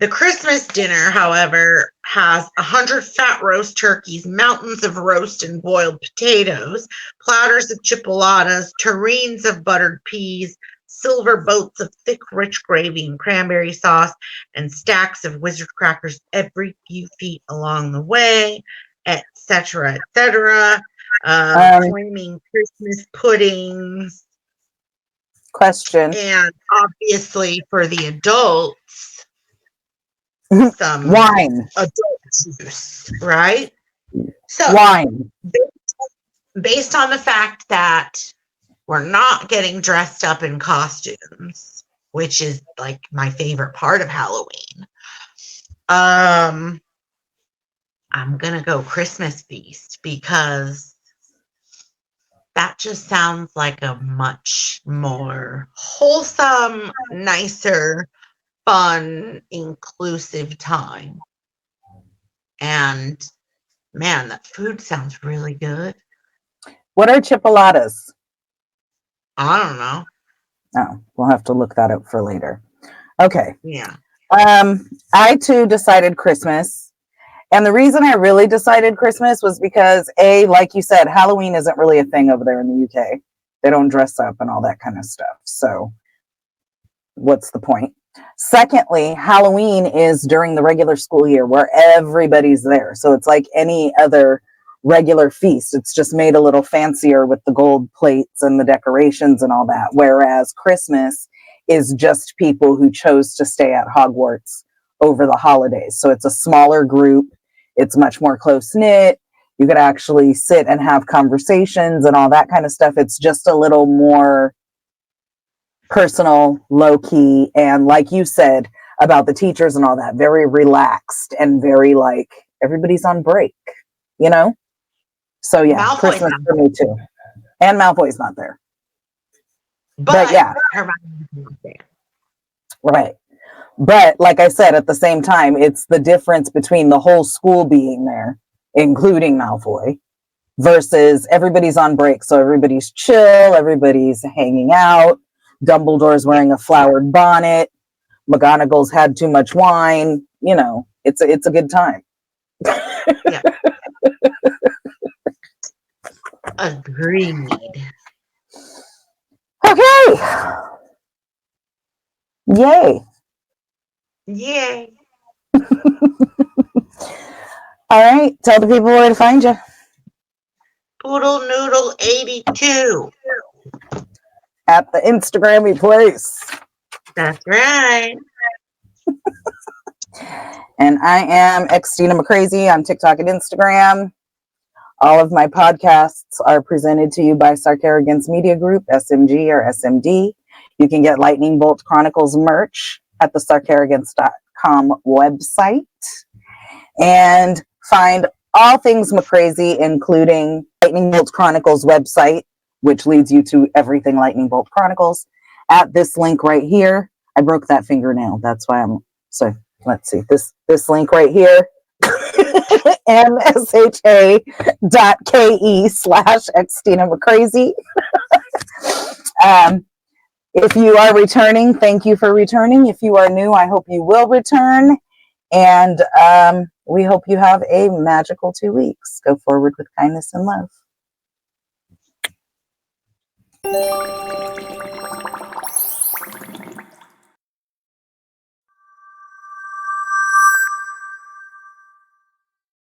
The Christmas dinner, however, has 100 fat roast turkeys, mountains of roast and boiled potatoes, platters of chipolatas, tureens of buttered peas, silver boats of thick, rich gravy and cranberry sauce, and stacks of wizard crackers every few feet along the way, etc., etc. Flaming Christmas puddings. Question. And obviously for the adults, some wine. Adult juice, right? So wine. Based on the fact that we're not getting dressed up in costumes, which is like my favorite part of Halloween. I'm gonna go Christmas feast because that just sounds like a much more wholesome, nicer, fun, inclusive time. And man, that food sounds really good. What are chipolatas? I don't know. Oh, we'll have to look that up for later. Okay. Yeah. I too decided Christmas. And the reason I really decided Christmas was because, like you said, Halloween isn't really a thing over there in the UK. They don't dress up and all that kind of stuff. So what's the point? Secondly, Halloween is during the regular school year where everybody's there. So it's like any other regular feast. It's just made a little fancier with the gold plates and the decorations and all that. Whereas Christmas is just people who chose to stay at Hogwarts over the holidays. So it's a smaller group. It's much more close knit. You could actually sit and have conversations and all that kind of stuff. It's just a little more personal, low key, and like you said about the teachers and all that, very relaxed and very like everybody's on break, you know? So yeah, Malfoy's Christmas for me too. And Malfoy's not there. But yeah. Hermione's not there. Right. But like I said, at the same time, it's the difference between the whole school being there, including Malfoy, versus everybody's on break. So everybody's chill, everybody's hanging out. Dumbledore's wearing a flowered bonnet. McGonagall's had too much wine. You know, it's a good time. Yeah. Agreed. Okay. Yay. Yay. All right. Tell the people where to find you. Poodle Noodle 82. At the Instagrammy place. That's right. And I am Xtina McCrazy on TikTok and Instagram. All of my podcasts are presented to you by Sarcarrogance Media Group, SMG or SMD. You can get Lightning Bolt Chronicles merch at the sarcarrogance.com website and find all things McCrazy, including Lightning Bolt Chronicles website, which leads you to everything Lightning Bolt Chronicles, at this link right here. I broke that fingernail. That's why so let's see, this link right here, msha.ke/xtina McCrazy. If you are returning, thank you for returning. If you are new, I hope you will return. And we hope you have a magical 2 weeks. Go forward with kindness and love.